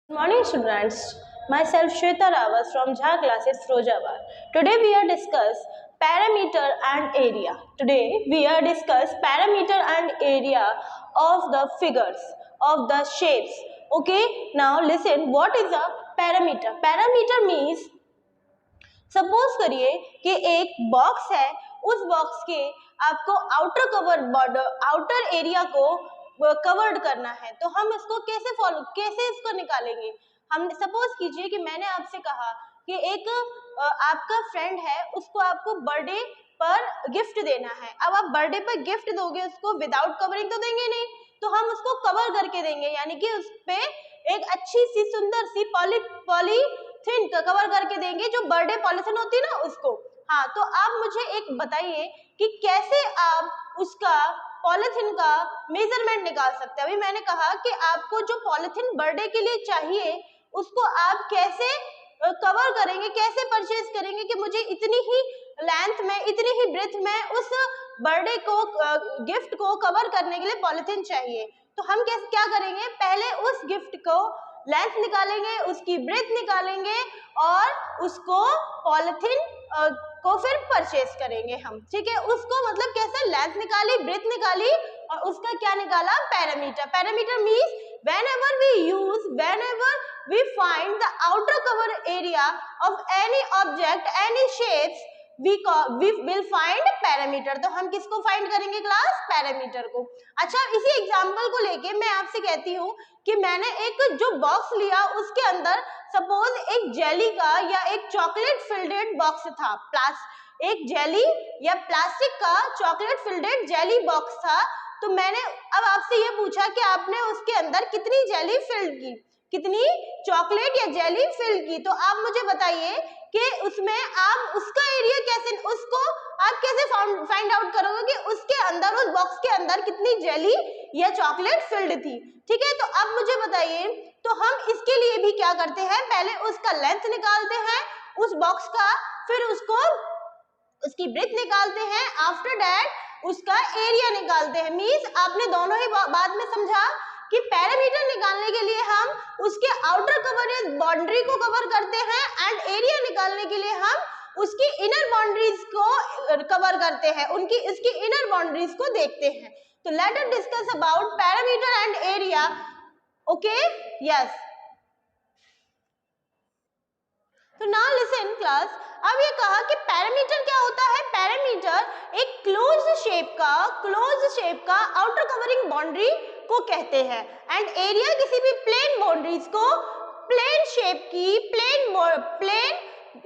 Good morning students, myself Shweta Rawat from Jha classes Firozabad. Today we are discuss parameter and area. Today we are discuss parameter and area of the figures, of the shapes. Okay, now listen, what is a parameter? Parameter means suppose करिए कि एक box है, उस box के आपको outer cover border outer area को covered करना है, तो हम इसको कैसे इसको निकालेंगे। हम सपोज कीजिए कि मैंने आपसे कहा कि एक आपका फ्रेंड है, उसको आपको बर्थडे पर गिफ्ट देना है। अब आप बर्थडे पर गिफ्ट दोगे उसको विदाउट कवरिंग तो देंगे नहीं, तो हम उसको कवर करके देंगे, यानी कि उस पे एक अच्छी सी सुंदर सी पॉलीथीन कवर करके देंगे, जो बर्थडे पॉलीथीन होती है ना उसको। हाँ, तो आप मुझे एक बताइए कि कैसे आप उसका पॉलीथीन का मेजरमेंट निकाल सकते हैं। अभी मैंने कहा कि आपको जो पॉलीथीन बर्थडे के लिए चाहिए उसको आप कैसे कवर करेंगे, कैसे परचेज करेंगे कि मुझे इतनी ही लेंथ में, इतनी ही ब्रेथ में उस बर्थडे को गिफ्ट को कवर करने के लिए पॉलीथीन चाहिए। तो हम कैसे क्या करेंगे, पहले उस गिफ्ट को लेंथ निकालेंगे, उसकी ब्रेथ निकालेंगे और उसको पॉलीथीन को फिर परचेज करेंगे हम। ठीक है, उसको मतलब कैसे लेंथ निकाली, ब्रेथ निकाली और उसका क्या निकाला, parameter. Parameter means whenever we find the outer cover area of any object, any shapes, we will find parameter. तो हम किसको फाइंड करेंगे क्लास, पैरामीटर को। अच्छा, इसी एग्जांपल को लेके मैं आपसे कहती हूँ कि मैंने एक जो बॉक्स लिया उसके अंदर सपोज एक जेली का या एक चॉकलेट फिल्डेड बॉक्स था, एक जेली या प्लास्टिक का चॉकलेट फिल्डेड जेली बॉक्स था। तो मैंने अब आपसे ये पूछा कि आपने उसके अंदर कितनी जेली फिल की, कितनी चॉकलेट या जेली फिल की। तो आप मुझे बताइए कि उसमें आप उसका एरिया कैसे, उसको आप कैसे फाइंड आउट करोगे कि उसके अंदर, उस बॉक्स के अंदर कितनी जेली या चॉकलेट फिल्ड थी। ठीक है, तो अब मुझे बताइए, तो हम इसके लिए भी क्या करते हैं, पहले उसका लेंथ निकालते हैं उस बॉक्स का, फिर उसको उसकी ब्रेथ निकालते हैं, आफ्टर दैट उसका एरिया निकालते हैं। मींस आपने दोनों ही बाद में समझा कि पैरामीटर निकालने के लिए हम उसके आउटर कवरेज बाउंड्री को कवर करते हैं एंड एरिया निकालने के लिए हम उसकी इनर बाउंड्रीज को कवर करते हैं, इसकी इनर बाउंड्रीज को देखते हैं। तो let us discuss about parameter and area. Okay, yes. तो नाउ लिसन क्लास, अब ये कहा कि पैरामीटर क्या होता है। पैरामीटर एक क्लोज्ड शेप का आउटर कवरिंग बाउंड्री को कहते हैं एंड एरिया किसी भी प्लेन बाउंड्रीज को, प्लेन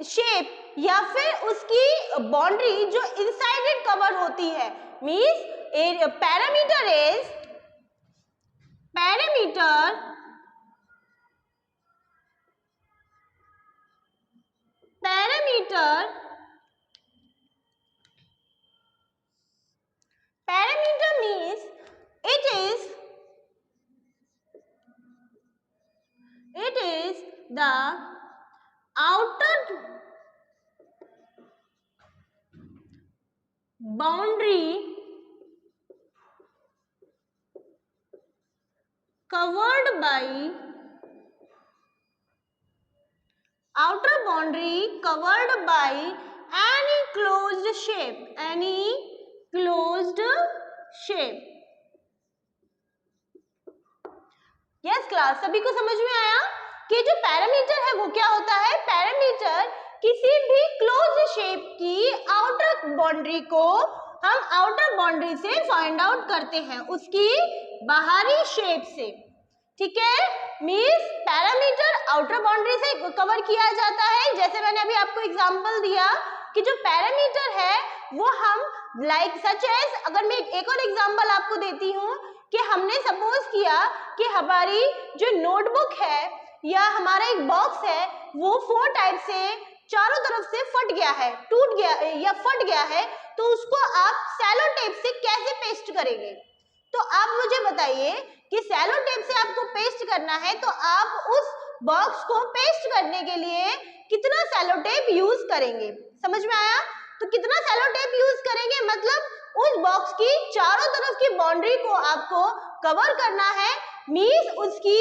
शेप या फिर उसकी बाउंड्री जो इनसाइडेड कवर होती है। Means parameter means it is the outer boundary covered by any closed shape। Yes class, सभी को समझ में आया कि जो पैरामीटर है वो क्या होता है। पैरामीटर किसी भी क्लोज्ड शेप की आउटर बाउंड्री को हम आउटर बाउंड्री से फाइंड आउट करते हैं, उसकी बाहरी शेप से। ठीक है, मींस पैरामीटर आउटर बाउंड्री से कवर किया जाता है। जैसे मैंने अभी आपको एग्जांपल दिया कि जो पैरामीटर है वो हम सच एज, अगर मैं एक और एग्जांपल आपको देती हूँ कि हमने सपोज किया कि हमारी जो नोटबुक है या हमारा एक बॉक्स है वो 4 टाइप से चारों तरफ से फट गया है, टूट गया या फट गया है, तो उसको आप सेलो टेप से कैसे पेस्ट करेंगे। तो आप मुझे बताइए कि सेलो टेप से आपको पेस्ट करना है, तो आप उस बॉक्स को पेस्ट करने के लिए कितना सेलो टेप यूज करेंगे। समझ में आया? तो कितना सेलो टेप यूज करेंगे, मतलब उस बॉक्स की चारों तरफ की बाउंड्री को आपको कवर करना है मीन्स उसकी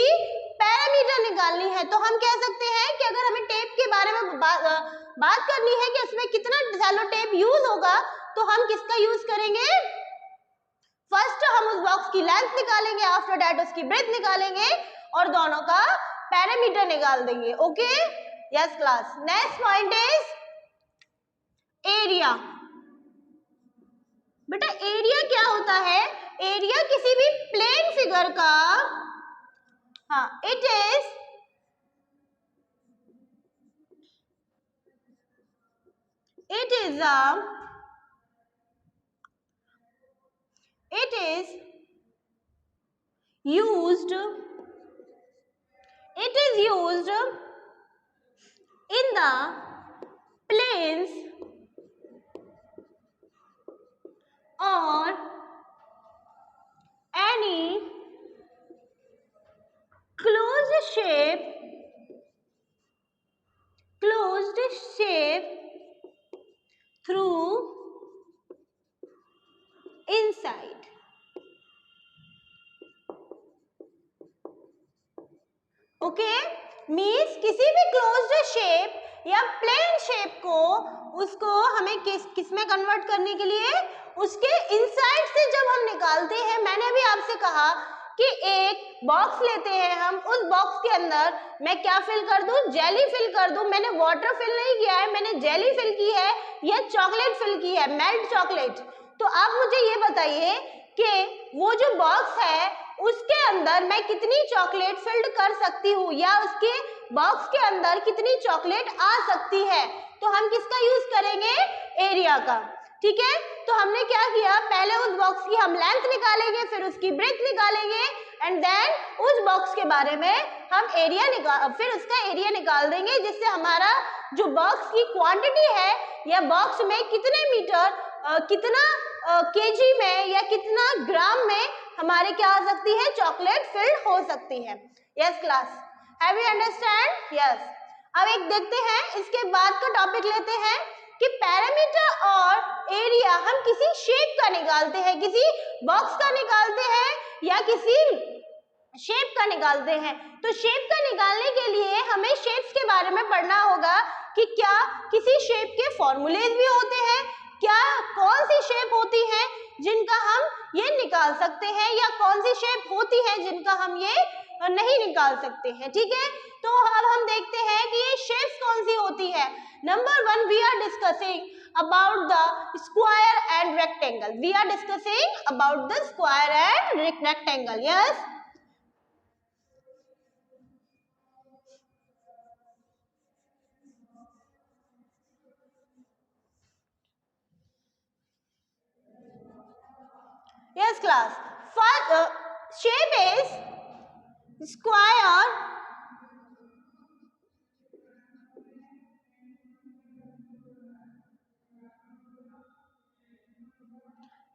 पैरामीटर निकालनी है। तो हम कह सकते हैं कि अगर हमें टेप के बारे में बात करनी है कि उसमें कितना सेलो टेप यूज होगा, तो हम किसका यूज करेंगे? फर्स्ट हम उस बॉक्स की लेंथ निकालेंगे, आफ्टर दैट उसकी ब्रेथ निकालेंगे और दोनों का पैरामीटर निकाल देंगे। Okay, yes class. Next point is area. बेटा एरिया क्या होता है? एरिया किसी भी प्लेन फिगर का, हाँ, it is used in the planes or any closed shape through inside। Okay, means किसी भी क्लोज्ड शेप या प्लेन शेप को उसको हमें किस में कन्वर्ट करने के लिए, उसके इनसाइड से जब हम निकालते हैं। मैंने अभी आपसे कहा कि एक बॉक्स लेते हैं हम, उस बॉक्स के अंदर मैं क्या फिल कर दूं? जेली फिल कर दूं। मैंने वाटर फिल नहीं किया है, मैंने जेली फिल की है या चॉकलेट फिल की है, मेल्ट चॉकलेट। तो आप मुझे ये बताइए कि वो जो बॉक्स है उसके अंदर मैं कितनी चॉकलेट फिल्ड कर सकती हूँ, या उसके बॉक्स के अंदर कितनी चॉकलेट आ सकती है। तो हम किसका यूज करेंगे? एरिया का। ठीक है, तो हमने क्या किया, पहले उस बॉक्स की हम लेंथ निकालेंगे, फिर उसकी ब्रेथ निकालेंगे एंड देन उस बॉक्स के बारे में हम फिर उसका एरिया निकाल देंगे, जिससे हमारा जो बॉक्स की क्वांटिटी है या बॉक्स में कितने मीटर, कितना केजी में या कितना ग्राम में हमारे क्या हो सकती है? चॉकलेट फिल्ड हो सकती है। Yes class, have you understand? Yes. अब एक देखते हैं, इसके बाद का टॉपिक लेते हैं कि पैरामीटर और एरिया हम किसी शेप का निकालते हैं, किसी बॉक्स का निकालते हैं या किसी शेप का निकालते हैं। तो शेप का निकालने के लिए हमें शेप्स के बारे में पढ़ना होगा कि क्या किसी शेप के फॉर्मूलेज भी होते हैं, क्या कौन सी शेप होती है जिनका हम ये निकाल सकते हैं, या कौन सी शेप होती है जिनका हम ये नहीं निकाल सकते हैं। ठीक है, तो अब हम देखते हैं कि ये शेप्स कौन सी होती है। Number 1 we are discussing about the square and rectangle. We are discussing about the square and rectangle. Yes. Yes class. First shape is square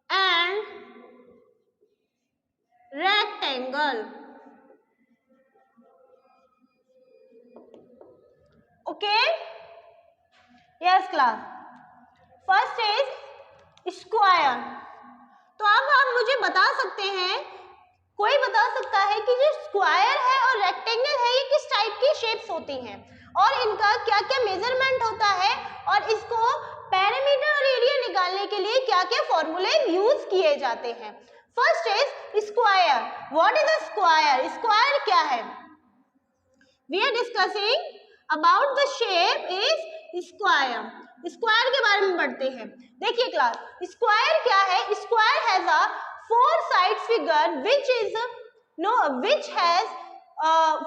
and rectangle. Okay. Yes class. First is square. तो अब आप मुझे बता सकते हैं, कोई बता सकता है कि जो स्क्वायर है और रेक्टेंगल है ये किस टाइप की शेप्स होती हैं और इनका क्या क्या मेजरमेंट होता है और इसको पैरामीटर और एरिया निकालने के लिए क्या क्या फॉर्मूले यूज किए जाते हैं। First is square. What is a square? Square क्या है? We are discussing about the shape is square. Square के बारे में पढ़ते हैं। देखिए क्लास, स्क्वायर क्या है? Square has a 4 side figure which has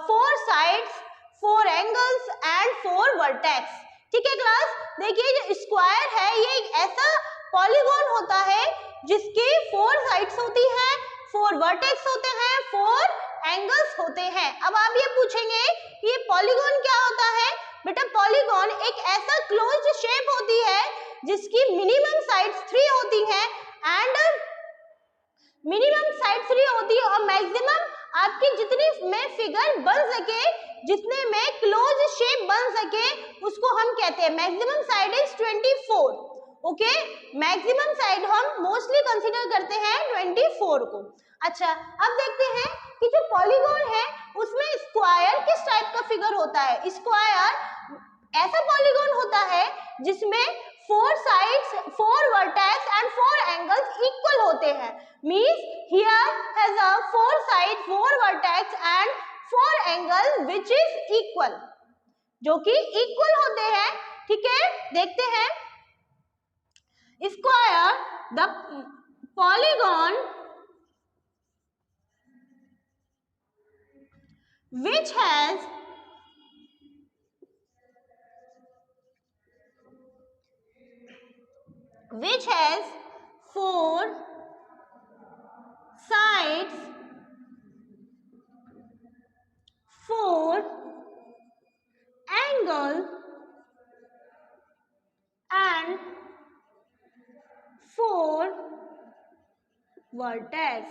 4 sides, 4 angles and 4 vertex। ठीक है क्लास, देखिए जो स्क्वायर है ये एक ऐसा पॉलीगॉन होता है जिसके 4 साइड्स होती हैं, 4 वर्टेक्स होते हैं, 4 एंगल्स होते हैं। अब आप ये पूछेंगे कि ये पॉलीगॉन क्या होता है? बेटा पॉलीगॉन एक ऐसा क्लोज्ड शेप होती है जिसकी मिनिमम साइड्स 3 होती हैं एंड और मैक्सिमम आपकी जितनी में फिगर बन सके, जितने में क्लोज शेप बन सके उसको हम कहते हैं maximum side is 24। Okay, maximum side हम मोस्टली कंसीडर करते हैं 24 को। अच्छा, अब देखते हैं कि जो पॉलीगॉन है उसमें स्क्वायर किस टाइप का फिगर होता है। स्क्वायर ऐसा पॉलीगॉन होता है जिसमें 4 sides, 4 vertex and 4 angles equal होते हैं। Means here has a 4 side, 4 vertex and 4 angle which is equal, जो कि इक्वल होते हैं। ठीक है, देखते हैं। Square, the polygon which has four sides, 4 angle and 4 vertex।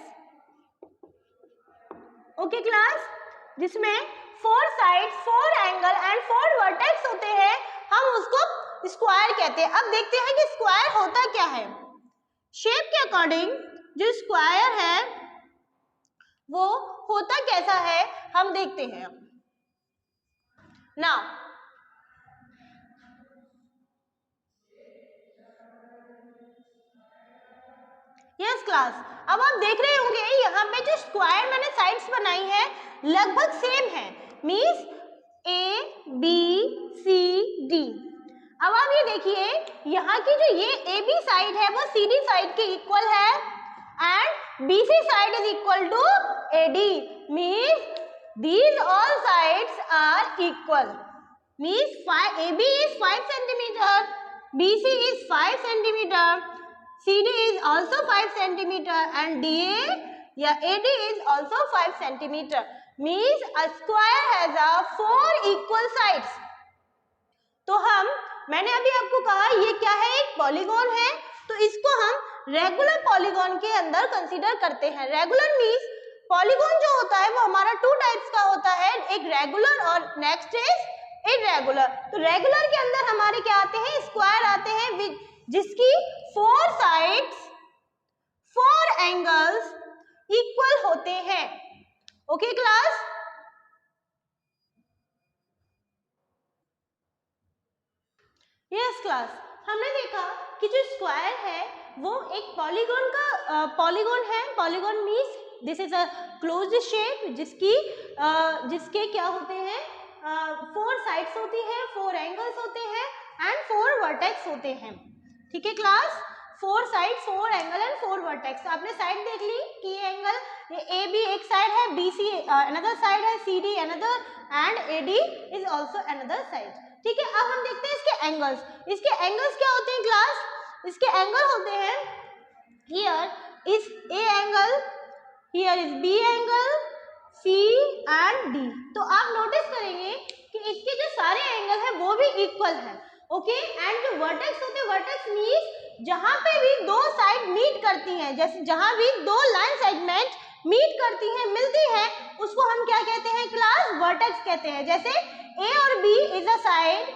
Okay class, जिसमें 4 साइड, 4 एंगल एंड 4 वर्टेक्स होते हैं, हम उसको स्क्वायर कहते हैं। अब देखते हैं कि स्क्वायर होता क्या है। शेप के अकॉर्डिंग जो स्क्वायर है वो होता कैसा है हम देखते हैं। नाउ यस क्लास, अब आप देख रहे होंगे यहाँ पे जो स्क्वायर मैंने साइड्स बनाई है लगभग सेम है। Means A B C D. अब आप ये देखिए, यहाँ की जो ये ए बी साइड है वो सी डी साइड के इक्वल है and B C side is equal to A D. Means these all sides are equal। means AB is 5 centimeter, BC is 5 centimeter, CD is also 5 centimeter and DA या AD is also 5 centimeter। means a square has a 4 equal sides। तो मैंने अभी आपको कहा ये क्या है, एक पॉलीगॉन है, तो इसको हम रेगुलर पॉलीगॉन के अंदर कंसीडर करते हैं। रेगुलर मीन्स पॉलीगॉन जो होता है वो हमारा 2 टाइप्स का होता है, एक रेगुलर और नेक्स्ट इज इरेगुलर। तो रेगुलर के अंदर हमारे क्या आते हैं, स्क्वायर आते हैं जिसकी 4 साइड्स, 4 एंगल्स इक्वल होते हैं। ओके क्लास, यस क्लास, हमने देखा कि जो स्क्वायर है वो एक पॉलीगॉन का पॉलीगॉन है। Polygon means this is a closed shape जिसके क्या होते हैं, 4 साइड्स होती हैं, 4 एंगल्स होते हैं एंड 4 वर्टेक्स होते हैं। ठीक है class, 4 side, 4 angle and 4 vertex. आपने साइड देख ली कि एंगल ए बी एक साइड है, बी सी अनदर साइड है, C D another and A D is also another side. ठीक है, अब हम देखते हैं इसके एंगल्स। इसके एंगल्स क्या होते हैं क्लास, इसके एंगल होते हैं, here is A angle, here is B angle, C and D. तो आप नोटिस करेंगे कि इसके जो सारे एंगल है वो भी इक्वल है। ओके, एंड जो वर्टेक्स होते हैं, वर्टेक्स मीन्स जहां पे भी 2 साइड मीट करती हैं, जैसे जहां भी 2 लाइन सेगमेंट मीट करती हैं, मिलती हैं, उसको हम क्या कहते हैं क्लास, वर्टेक्स कहते हैं। जैसे A और B is a side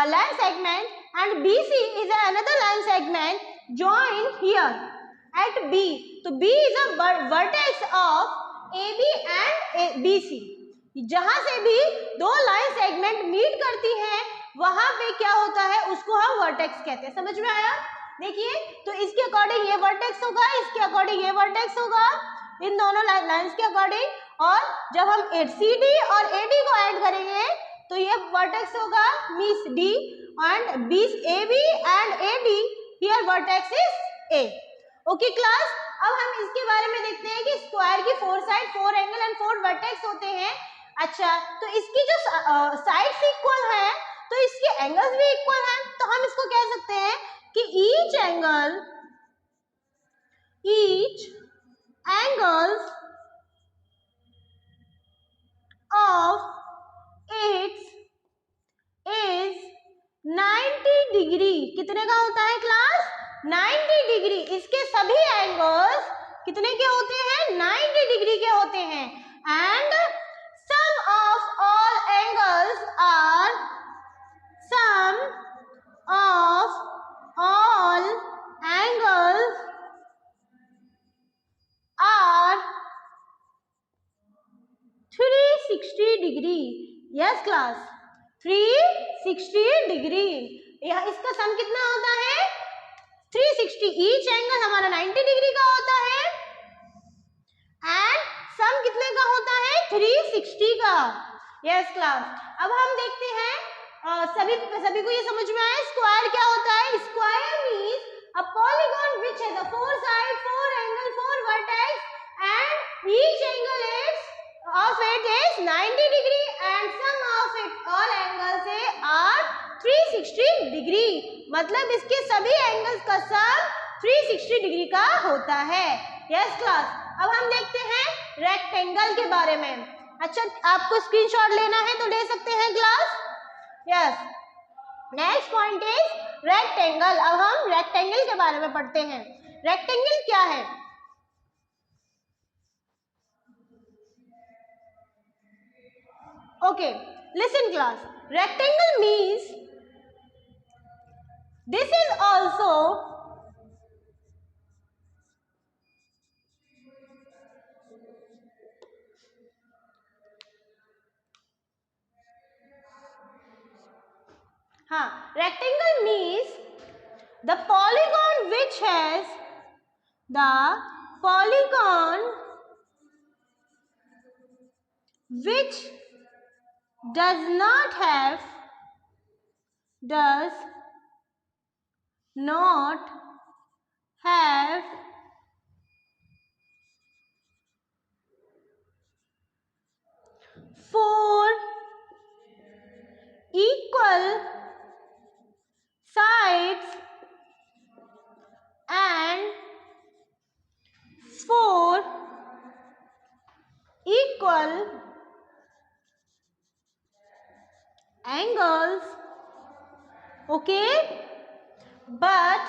line segment and BC is another line segment join here at B। तो B is a vertex of AB and BC। जहां से भी 2 लाइन सेगमेंट मीट करती हैं वहां पे क्या होता है, उसको हम वर्टेक्स कहते हैं। समझ में आया? देखिए, तो इसके अकॉर्डिंग ये वर्टेक्स होगा, इसके अकॉर्डिंग ये वर्टेक्स होगा, इन दोनों लाइंस के अकॉर्डिंग। और जब हम CD और AD को ऐड करेंगे तो ये वर्टेक्स होगा means D and AB and AD, here vertex is A। Okay class, अब हम इसके बारे में देखते हैं कि स्क्वायर की 4 साइड, 4 एंगल एंड 4 वर्टेक्स होते हैं। अच्छा, तो इसकी जो साइड्स इक्वल है तो इसके एंगल्स भी इक्वल हैं, तो हम इसको कह सकते हैं कि each angles of its is 90 degree. कितने का होता है क्लास, 90 डिग्री। इसके सभी एंगल्स कितने के होते हैं, 90 डिग्री के होते हैं। And sum of all angles are, sum of all angles are yes class 360 degree. यह इसका सम कितना होता है 360। ईच एंगल हमारा 90 डिग्री का होता है एंड सम कितने का होता है 360 का। यस क्लास अब हम देखते हैं सभी को ये समझ में आया स्क्वायर क्या होता है। Square means a polygon which has a four side, four angle, four vertex and each angle of it is 90 degree and sum of it all angles are 360 degree। मतलब इसके सभी एंगल्स का सम 360 डिग्री का होता है। यस क्लास अब हम देखते हैं रेक्टेंगल के बारे में। अच्छा आपको स्क्रीनशॉट लेना है तो ले सकते हैं class. Yes next point is rectangle. अब हम रेक्टेंगल के बारे में पढ़ते हैं। रेक्टेंगल क्या है। Okay, listen class. Rectangle means this is also rectangle means the polygon which has does not have four equal sides and four equal angles, okay, but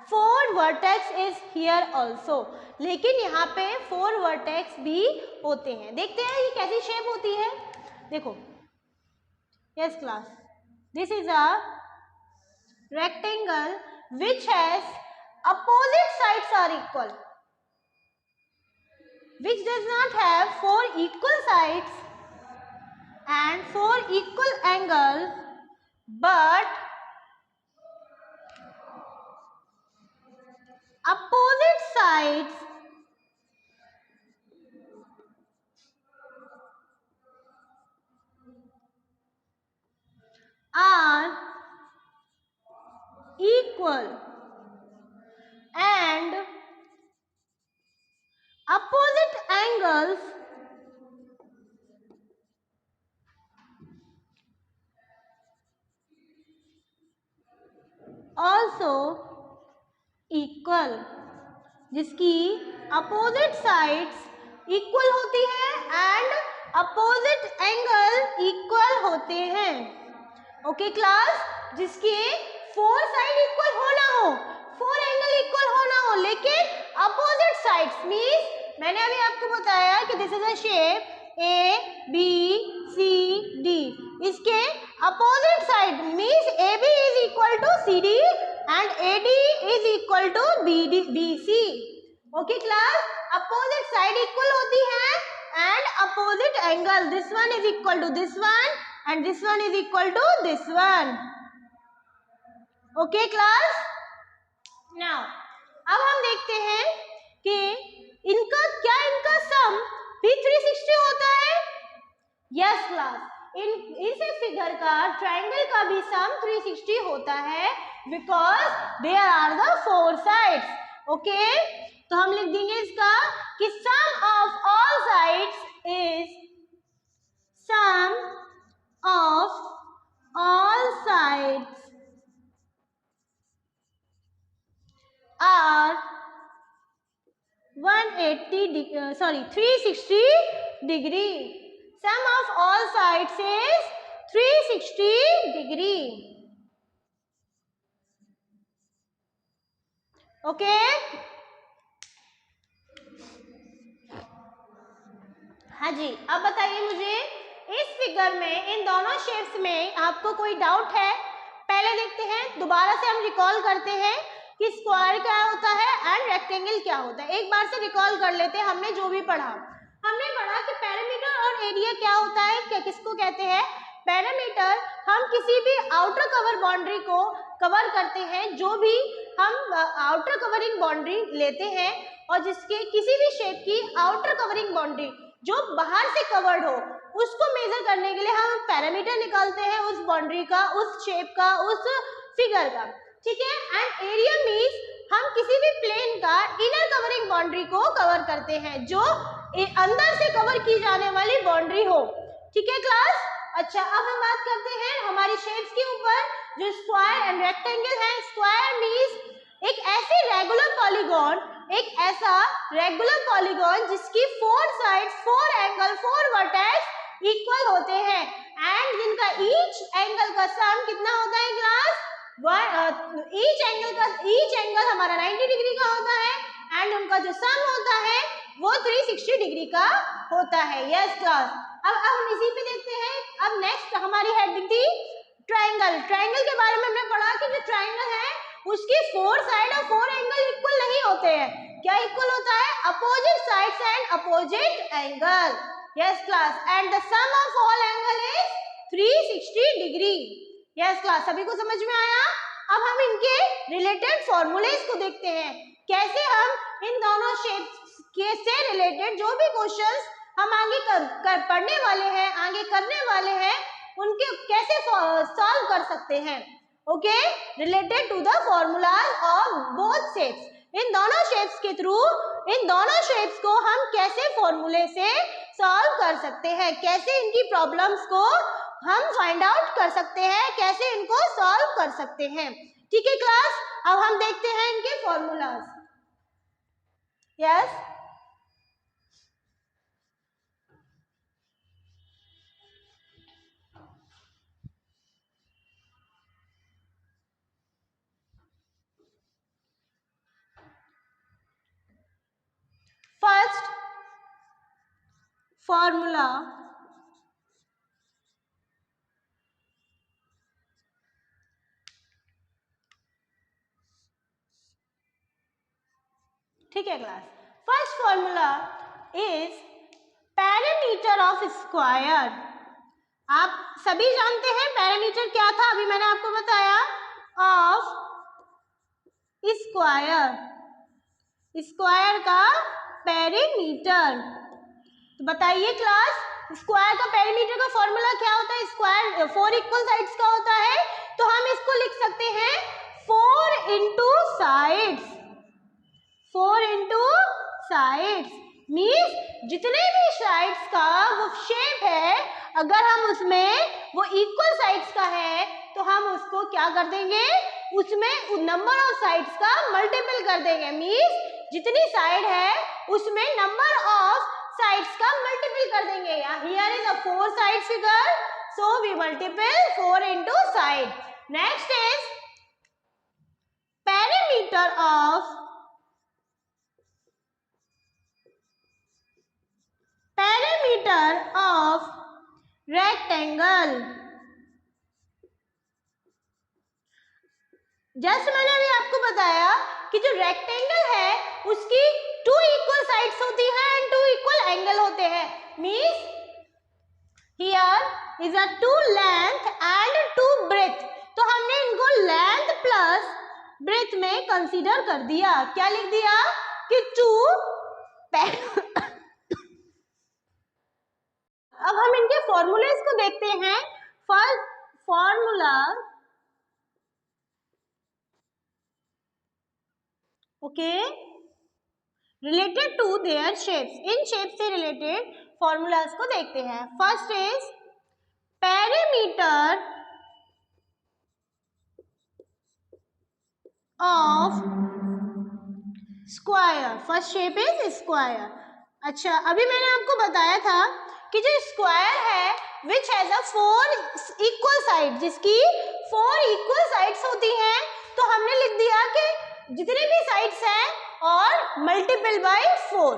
four vertex is here also। लेकिन यहाँ पे four vertex भी होते हैं। देखते हैं ये कैसी शेप होती है। देखो yes class this is a rectangle which has opposite sides are equal, which does not have four equal sides and four equal angles, but opposite sides are equal and opposite angles also equal, जिसकी opposite sides equal होती है and opposite angle equal होते हैं। Okay class जिसके four side equal होना हो, four angle equal होना हो, लेकिन अपोजिट साइड्स मींस मैंने अभी आपको बताया कि this is a shape A B C D, इसके opposite side means A B is equal to C D and AD is equal to BC। Okay class, opposite side equal होती है and opposite angle this one is equal to this one and this one is equal to this one। Okay class, now अब हम देखते हैं कि इनका सम भी 360 होता है। यस क्लास इस फिगर का ट्रायंगल का भी सम 360 होता है because there are the four sides. Okay तो हम लिख देंगे इसका कि sum of all sides is sum of all sides are 360 degree. Sum of all sides is 360 degree। Okay? हाँ जी अब बताइए मुझे इस फिगर में इन दोनों शेप्स में आपको कोई डाउट है। पहले देखते हैं, दोबारा से हम रिकॉल करते हैं कि स्क्वायर क्या होता है एंड रेक्टेंगल क्या होता है। एक बार से रिकॉल कर लेते हैं हमने जो भी पढ़ा। हमने पढ़ा कि पैरामीटर और एरिया क्या होता है, क्या किसको कहते हैं, पैरामीटर हम किसी भी आउटर कवर बाउंड्री को कवर करते हैं, जो भी हम आउटर कवरिंग बाउंड्री लेते हैं और जिसके किसी भी शेप की आउटर कवरिंग बाउंड्री जो बाहर से कवर्ड हो, उसको मेजर करने के लिए हम पैरामीटर निकालते हैं उस बाउंड्री का, उस शेप का, उस फिगर का, ठीक है। एंड एरिया मीन्स हम किसी भी प्लेन का इनर कवरिंग बाउंड्री को कवर करते हैं, जो अंदर से कवर की जाने वाली बाउंड्री हो, ठीक है क्लास। अच्छा, अब हम बात करते हैं हमारी शेप्स के ऊपर, जो स्क्वायर एंड रेक्टेंगल है। स्क्वायर मीन्स एक ऐसे रेगुलर पॉलीगॉन, एक ऐसा रेगुलर पॉलीगॉन जिसकी 4 साइड्स, 4 एंगल, 4 वर्टेक्स इक्वल होते हैं एंड जिनका ईच एंगल का सम कितना होता है क्लास? ईच एंगल हमारा 90 डिग्री का होता है एंड उनका जो सम होता है वो 360 डिग्री का होता है। Yes class. अब हम इसी पे देखते हैं। अब नेक्स्ट हमारी हेडिंग थी ट्रायंगल। ट्रायंगल के बारे में हमने पढ़ा कि जो ट्रायंगल है उसकी 4 साइड और 4 एंगल इक्वल नहीं होते हैं। क्या इक्वल होता है? Opposite sides and opposite angle. Yes class. And the sum of all angle is 360 degree. Yes class, सभी को समझ में आया? अब हम इनके रिलेटेड फॉर्मूलेज को देखते हैं, कैसे हम इन दोनों शेप्स से रिलेटेड जो भी क्वेश्चंस हम आगे पढ़ने वाले हैं, आगे करने वाले हैं, उनके कैसे सॉल्व कर सकते हैं। Okay, related to the formulas of both shapes. इन दोनों शेप्स के थ्रू इन दोनों शेप्स को हम कैसे फॉर्मूले से सॉल्व कर सकते हैं, कैसे इनकी प्रॉब्लम्स को हम फाइंड आउट कर सकते हैं, कैसे इनको सॉल्व कर सकते हैं। ठीक है क्लास, अब हम देखते हैं इनके फॉर्मूलाज। यस, फर्स्ट फॉर्मूला ठीक है class. First formula is parameter of square. आप सभी जानते हैं पैरामीटर क्या था, अभी मैंने आपको बताया, ऑफ स्क्वायर, स्क्वायर का पेरीमीटर। तो बताइए क्लास, स्क्वायर का पेरीमीटर का फॉर्मूला क्या होता है? स्क्वायर 4 इक्वल साइड्स का होता है, तो हम इसको लिख सकते हैं 4 into sides. 4 into sides means जितने भी साइड्स का वो शेप है, अगर हम उसमें वो इक्वल साइड्स का है तो हम उसको क्या कर देंगे, उसमें नंबर ऑफ साइड्स का मल्टीपल कर देंगे। मीन्स जितनी साइड है उसमें नंबर ऑफ साइड्स का मल्टीपल कर देंगे। Here is a 4 side figure, so we multiple 4 into side. Next is perimeter of rectangle. जैसे मैंने अभी आपको बताया कि जो रेक्टेंगल है उसकी 2 इक्वल साइड्स होती है एंड 2 इक्वल एंगल होते हैं। Means here is a 2 length and 2 breadth, तो हमने इनको लेंथ प्लस ब्रेथ में कंसीडर कर दिया। क्या लिख दिया कि 2 अब हम इनके फॉर्मूलेस को देखते हैं। First formula, okay, related to their shapes, इन शेप से रिलेटेड फॉर्मूलाज को देखते हैं। First is perimeter of square. First shape is square. अच्छा, अभी मैंने आपको बताया था कि जो स्क्वायर है which has a 4 equal side, जिसकी 4 इक्वल साइड्स होती हैं, तो हमने लिख दिया कि जितने भी साइड्स हैं और multiple bye 4।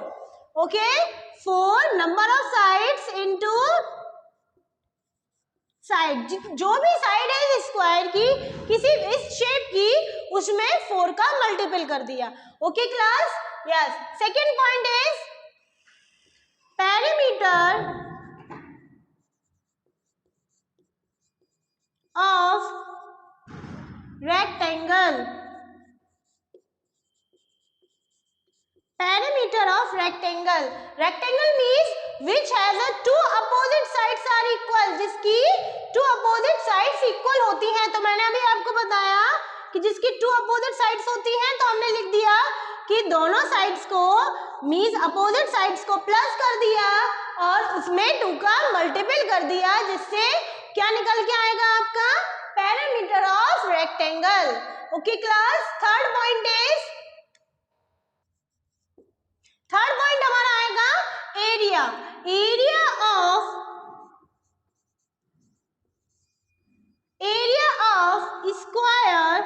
Okay, 4 number of sides into side, जो भी साइड है स्क्वायर की किसी इस शेप की, उसमें 4 का मल्टीपल कर दिया। Okay class, yes. Second point is perimeter rectangle. Perimeter of rectangle. Rectangle means which has a two opposite sides are equal. जिसकी two opposite sides equal होती हैं. तो मैंने अभी आपको बताया कि जिसकी two opposite sides होती हैं तो हमने लिख दिया कि दोनों sides को means opposite sides को plus कर दिया और उसमें 2 का multiple कर दिया, जिससे क्या निकल के आएगा आपका perimeter of rectangle. Okay class, third point हमारा आएगा area. Area of square.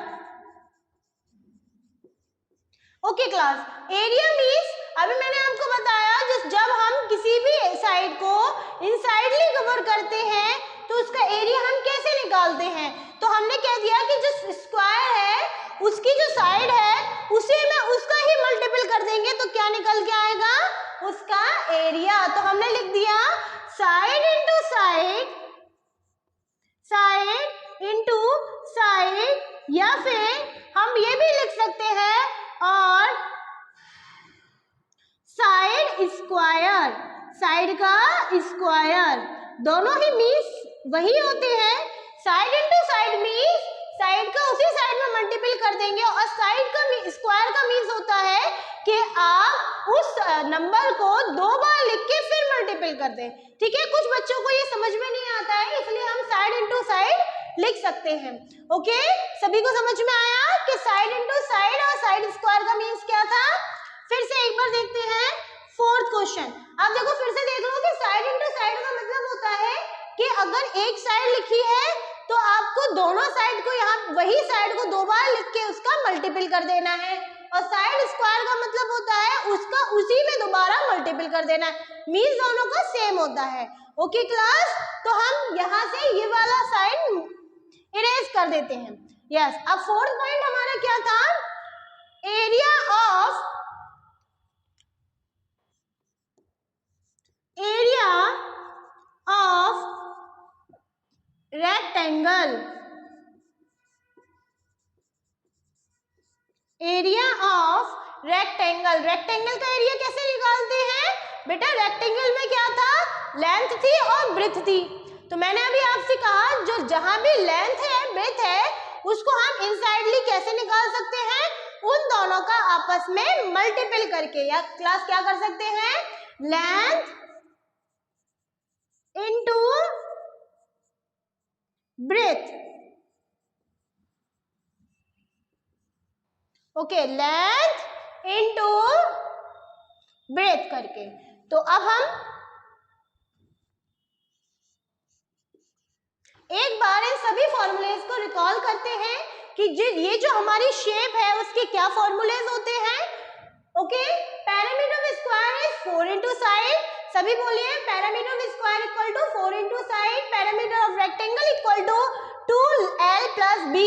Okay class, area means अभी मैंने आपको बताया जब हम किसी भी साइड को इनसाइडली कवर करते हैं तो उसका एरिया हम कैसे निकालते हैं. तो हमने कह दिया कि जो स्क्वायर है उसकी जो साइड है उसे में उसका ही मल्टीपल कर देंगे तो क्या निकल के आएगा उसका एरिया. तो हमने लिख दिया side into side, side into side, या फिर हम ये भी लिख सकते हैं और साइड स्क्वायर. साइड का स्क्वायर दोनों ही मीन्स वही होते हैं. Side into side means side का उसी साइड में मल्टीपल कर देंगे और साइड का स्क्वायर का मीन्स होता है कि आप उस नंबर को 2 बार लिख के फिर मल्टीपल कर दें. ठीक है, कुछ बच्चों को ये समझ में नहीं आता है इसलिए हम साइड इंटू साइड लिख सकते हैं. ओके, सभी को समझ में आया कि साइड इंटू साइड और साइड स्क्वायर का मीन्स क्या था. फिर से एक बार देखते हैं फोर्थ क्वेश्चन. आप देखो फिर से देख लो कि साइड इंटू साइड का मतलब होता है कि अगर एक साइड लिखी है तो आपको दोनों साइड को यहाँ वही साइड को 2 बार लिख के उसका मल्टीपल कर देना है. और साइड स्क्वायर का मतलब होता है उसका उसी में दोबारा मल्टीपल कर देना है, मीन्स दोनों का सेम होता है. ओके क्लास, तो हम यहाँ से ये वाला साइड इरेज कर देते हैं. यस, अब फोर्थ पॉइंट हमारा क्या था, area of rectangle. Area of rectangle. Rectangle का एरिया कैसे निकालते हैं बेटा. रेक्टेंगल में क्या था, लेंथ थी और ब्रेथ थी. तो मैंने अभी आपसे कहा जो जहां भी लेंथ है ब्रेथ है उसको हम इनसाइडली कैसे निकाल सकते हैं, उन दोनों का आपस में मल्टीपल करके. या क्लास क्या कर सकते हैं, length into breadth. Okay, length into breadth करके. तो अब हम एक बार इन सभी फॉर्मूलेज को रिकॉल करते हैं कि ये जो हमारी शेप है उसके क्या फॉर्मूलेज होते हैं. Okay, parameter of square is 4 into side. सभी बोलिए, parameter of square equal to 4 into side. Parameter of rectangle equal to 2l plus b.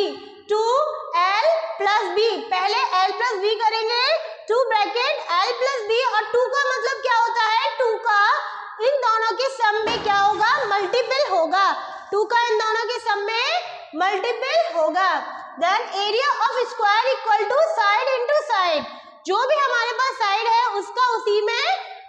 2l plus b, पहले l प्लस b करेंगे, 2 ब्रैकेट l प्लस b, और 2 का मतलब क्या होता है, 2 का इन दोनों के सम में क्या होगा, मल्टीपल होगा. 2 का इन दोनों के सम में मल्टीपल होगा. Then area of square equal to side into side. जो भी हमारे पास साइड है उसका उसी में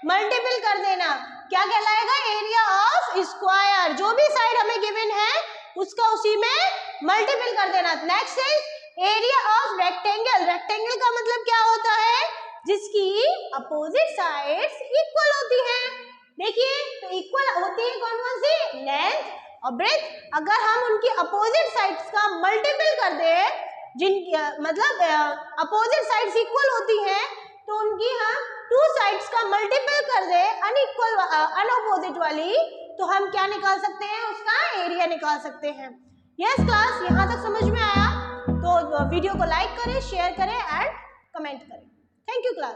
मल्टीपल कर देना. क्या कहलाएगा, एरिया ऑफ स्क्वायर. जो भी साइड हमें गिवन है उसका उसी में मल्टीपल कर देना. Next is area of rectangle. Rectangle का मतलब क्या होता है, जिसकी अपोजिट साइड्स इक्वल होती हैं. देखिए, तो इक्वल होती है कौन कौन सी, लेंथ और ब्रेथ. अगर हम उनकी अपोजिट साइड्स का मल्टीपल कर दें, मतलब अपोजिट साइड्स इक्वल होती हैं, तो उनकी हम 2 साइड्स का मल्टीपल कर दे अनइक्वल अनअपोजिट वाली, तो हम क्या निकाल सकते हैं, उसका एरिया निकाल सकते हैं. यस क्लास, यहाँ तक समझ में आया तो वीडियो को लाइक करें, शेयर करें एंड कमेंट करें. Thank you class.